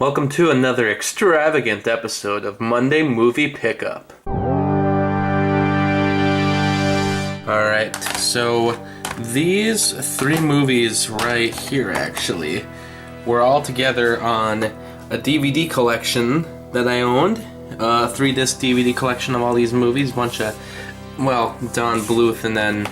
Welcome to another extravagant episode of Monday Movie Pickup. Alright, so these three movies right here actually were all together on a DVD collection that I owned. A 3-disc DVD collection of all these movies, bunch of, well, Don Bluth and then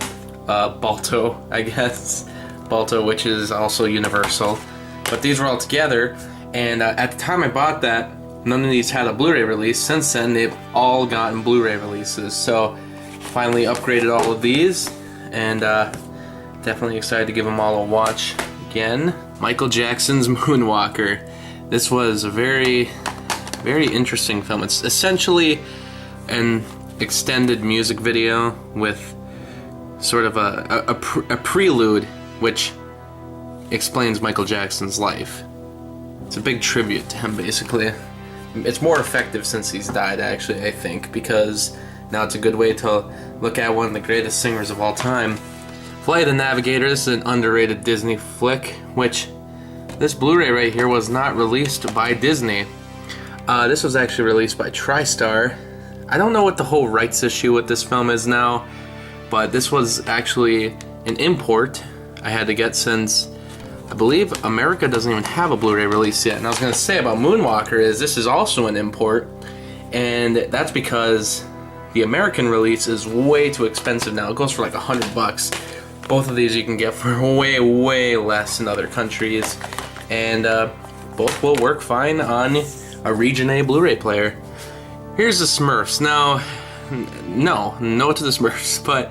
Balto, I guess. Balto, which is also Universal. But these were all together, and at the time I bought that, none of these had a Blu-ray release. Since then, they've all gotten Blu-ray releases. So, finally upgraded all of these, and definitely excited to give them all a watch again. Michael Jackson's Moonwalker. This was a very, very interesting film. It's essentially an extended music video with sort of a prelude which explains Michael Jackson's life. It's a big tribute to him, basically. It's more effective since he's died, actually, I think, because now it's a good way to look at one of the greatest singers of all time. Flight of the Navigator. This is an underrated Disney flick, which this Blu-ray right here was not released by Disney. This was actually released by TriStar. I don't know what the whole rights issue with this film is now, but this was actually an import I had to get since I believe America doesn't even have a Blu-ray release yet. And I was going to say about Moonwalker is this is also an import, and that's because the American release is way too expensive now. It goes for like $100. Both of these you can get for way, way less in other countries, and both will work fine on a Region A Blu-ray player. Here's the Smurfs. Now, no to the Smurfs, but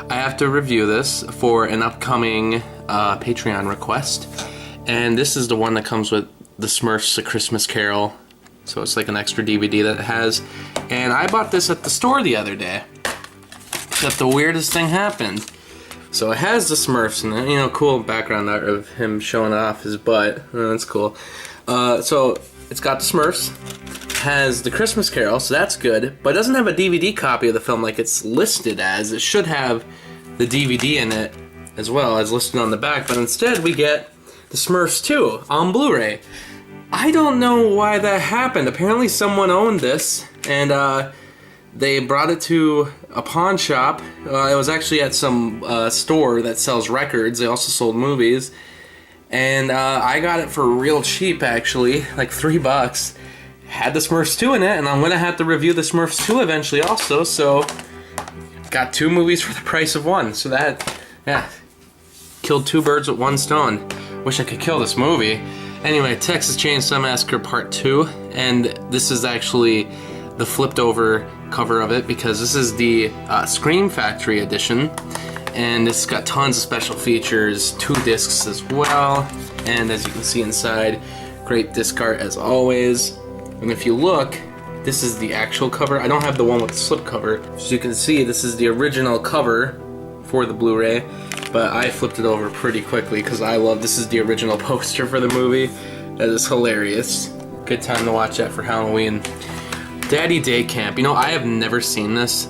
I have to review this for an upcoming Patreon request, and this is the one that comes with the Smurfs: A Christmas Carol, so it's like an extra DVD that it has, and I bought this at the store the other day, except the weirdest thing happened. So it has the Smurfs in it, you know, cool background art of him showing off his butt. Oh, that's cool. So it's got the Smurfs, has the Christmas Carol, so that's good, but it doesn't have a DVD copy of the film like it's listed as. It should have the DVD in it as well as listed on the back, but instead we get the Smurfs 2 on Blu-ray. I don't know why that happened. Apparently someone owned this, and they brought it to a pawn shop. It was actually at some store that sells records. They also sold movies, and I got it for real cheap, actually, like $3. Had the Smurfs 2 in it, and I'm gonna have to review the Smurfs 2 eventually also, so got two movies for the price of one. So that, yeah, killed two birds with one stone. Wish I could kill this movie. Anyway, Texas Chainsaw Massacre Part 2, and this is actually the flipped over cover of it because this is the Scream Factory edition, and it's got tons of special features, 2 discs as well, and as you can see inside, great disc art as always. And if you look, this is the actual cover. I don't have the one with the slip cover. As you can see, this is the original cover for the Blu-ray, but I flipped it over pretty quickly because I love this is the original poster for the movie. That is hilarious. Good time to watch that for Halloween. Daddy Day Camp. You know, I have never seen this,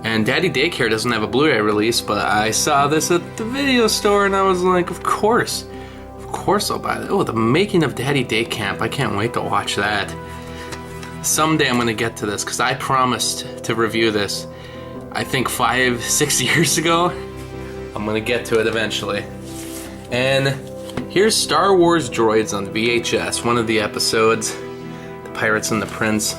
and Daddy Daycare doesn't have a Blu-ray release, but I saw this at the video store and I was like, of course I'll buy that. Oh, the making of Daddy Day Camp. I can't wait to watch that. Someday I'm going to get to this because I promised to review this, I think 5-6 years ago. I'm going to get to it eventually. And here's Star Wars Droids on VHS, one of the episodes, The Pirates and the Prince.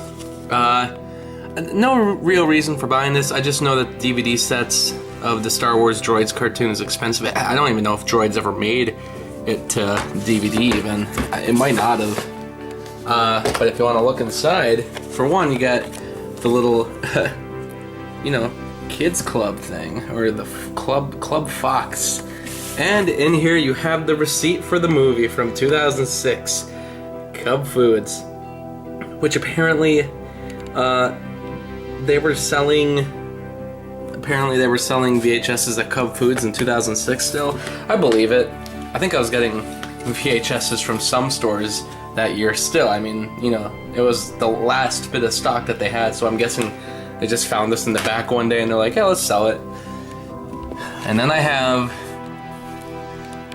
No real reason for buying this. I just know that DVD sets of the Star Wars Droids cartoon is expensive. I don't even know if Droids ever made it to DVD even. It might not have. But if you want to look inside, for one, you got the little, you know, kids club thing, or the Club Fox. And in here you have the receipt for the movie from 2006, Cub Foods, which apparently they were selling VHSs at Cub Foods in 2006 still. I believe it. I think I was getting VHSs from some stores that year still. I mean, you know, it was the last bit of stock that they had, so I'm guessing they just found this in the back one day and they're like, yeah, let's sell it. And then I have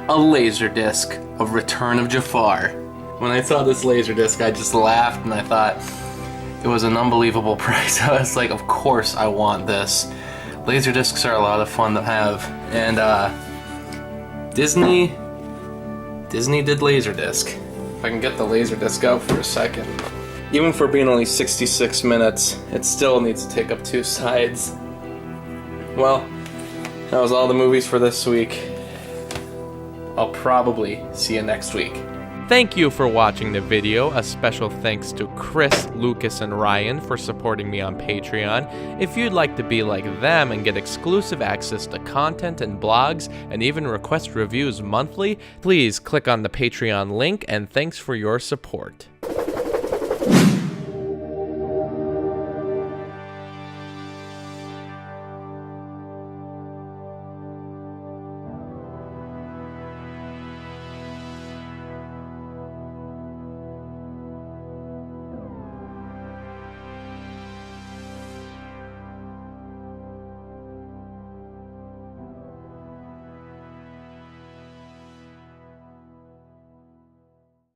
a Laserdisc of Return of Jafar. When I saw this Laserdisc, I just laughed and I thought it was an unbelievable price. I was like, of course I want this. Laserdiscs are a lot of fun to have, and Disney did Laserdisc. If I can get the Laserdisc out for a second. Even for being only 66 minutes, it still needs to take up 2 sides. Well, that was all the movies for this week. I'll probably see you next week. Thank you for watching the video. A special thanks to Chris, Lucas, and Ryan for supporting me on Patreon. If you'd like to be like them and get exclusive access to content and blogs, and even request reviews monthly, please click on the Patreon link, and thanks for your support.